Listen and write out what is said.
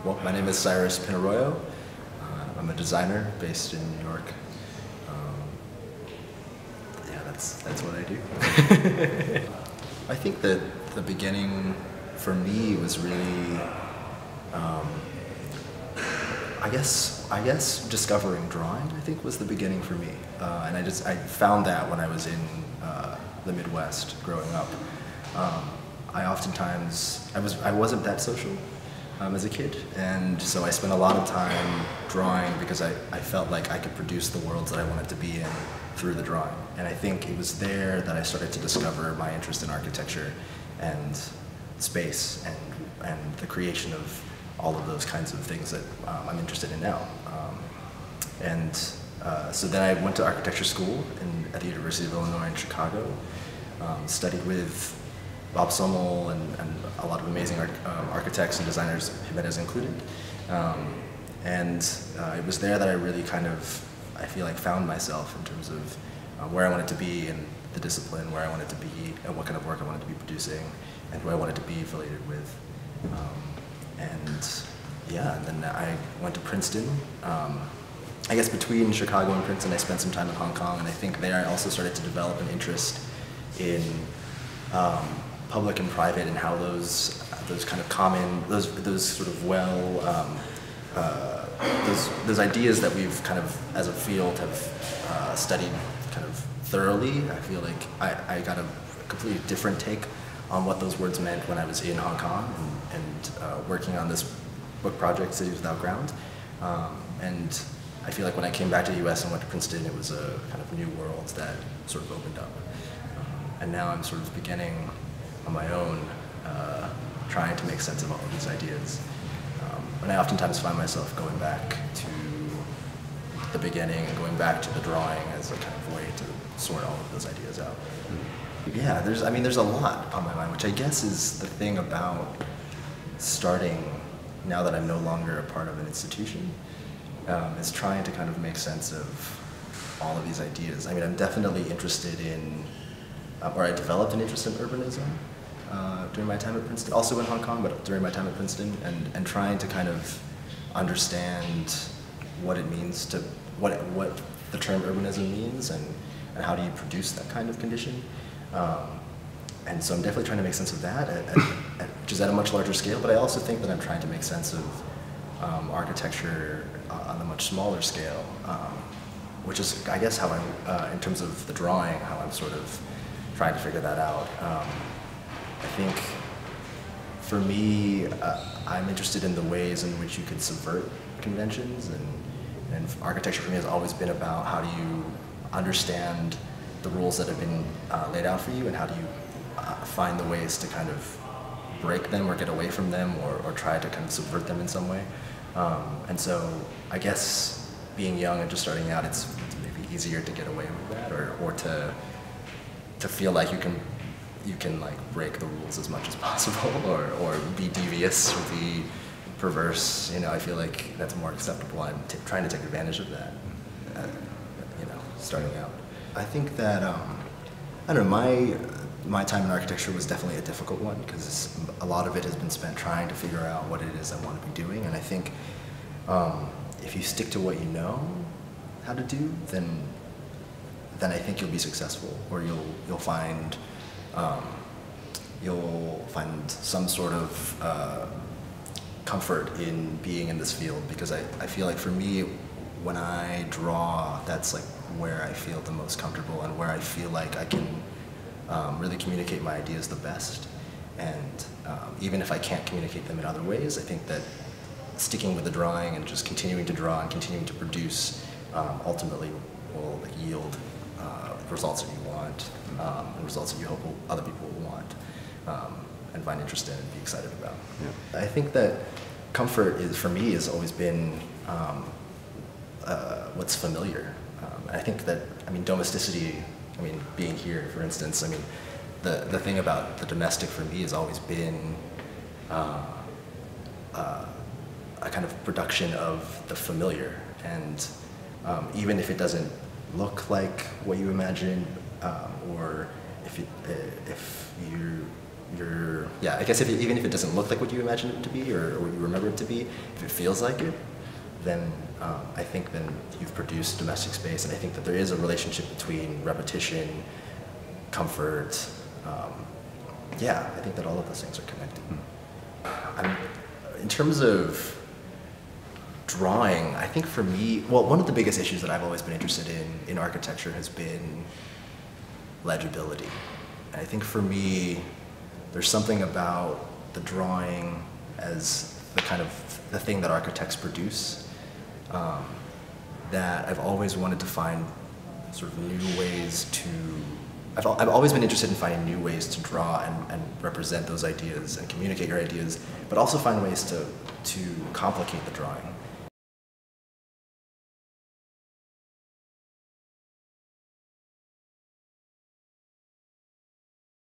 Well, my name is Cyrus Penarroyo. I'm a designer based in New York. Yeah, that's what I do. I think that the beginning for me was really, I guess discovering drawing, I think, was the beginning for me. And I found that when I was in the Midwest growing up. I wasn't that social as a kid, and so I spent a lot of time drawing because I felt like I could produce the worlds that I wanted to be in through the drawing. And I think it was there that I started to discover my interest in architecture and space and the creation of all of those kinds of things that I'm interested in now. So then I went to architecture school at the University of Illinois in Chicago, studied with Bob Sommel and a lot of amazing architects and designers, Jimenez included. It was there that I really I feel like found myself in terms of where I wanted to be in the discipline, where I wanted to be, and what kind of work I wanted to be producing, and who I wanted to be affiliated with. And then I went to Princeton. I guess between Chicago and Princeton, I spent some time in Hong Kong, and I think there I also started to develop an interest in public and private, and how those kind of common, those sort of those ideas that we've kind of as a field have studied kind of thoroughly. I feel like I got a completely different take on what those words meant when I was in Hong Kong and working on this book project, Cities Without Ground. And I feel like when I came back to the US and went to Princeton, it was a kind of new world that sort of opened up. And now I'm sort of beginning on my own, trying to make sense of all of these ideas. And I oftentimes find myself going back to the beginning and going back to the drawing as a kind of way to sort all of those ideas out. Yeah, there's a lot on my mind, which I guess is the thing about starting now that I'm no longer a part of an institution, is trying to kind of make sense of all of these ideas. I mean, I'm definitely interested in, or I developed an interest in urbanism during my time at Princeton, also in Hong Kong, but during my time at Princeton, and trying to kind of understand what it means to, what the term urbanism means, and how do you produce that kind of condition. And so I'm definitely trying to make sense of that, which is at a much larger scale, but I also think that I'm trying to make sense of architecture on a much smaller scale, which is, I guess, how I'm, in terms of the drawing, how I'm sort of trying to figure that out. I think, for me, I'm interested in the ways in which you could subvert conventions, and architecture for me has always been about how do you understand the rules that have been laid out for you, and how do you find the ways to kind of break them or get away from them, or try to kind of subvert them in some way. And so I guess being young and just starting out, it's maybe easier to get away with that, or to feel like you can like break the rules as much as possible, or be devious, or be perverse. I feel like that's more acceptable. I'm trying to take advantage of that, starting out. I think that, I don't know, my time in architecture was definitely a difficult one, because a lot of it has been spent trying to figure out what it is I want to be doing. And I think if you stick to what you know how to do, then I think you'll be successful, or you'll find some sort of comfort in being in this field, because I feel like for me, when I draw, that's like where I feel the most comfortable, and where I feel like I can really communicate my ideas the best. And even if I can't communicate them in other ways, I think that sticking with the drawing and just continuing to draw and continuing to produce ultimately will yield results that you want, and results that you hope other people will want, and find interest in and be excited about. Yeah. I think that comfort for me has always been what's familiar. I think that, domesticity, being here, for instance, the thing about the domestic for me has always been a kind of production of the familiar. And even if it doesn't look like what you imagine, or if yeah, I guess even if it doesn't look like what you imagine it to be or what you remember it to be, if it feels like it, then I think then you've produced domestic space, and I think that there is a relationship between repetition, comfort. Yeah, I think that all of those things are connected. In terms of drawing, I think for me, well, one of the biggest issues that I've always been interested in architecture has been legibility. And I think for me, there's something about the drawing as the thing that architects produce that I've always wanted to find sort of new ways to. I've always been interested in finding new ways to draw and represent those ideas and communicate your ideas, but also find ways to complicate the drawing.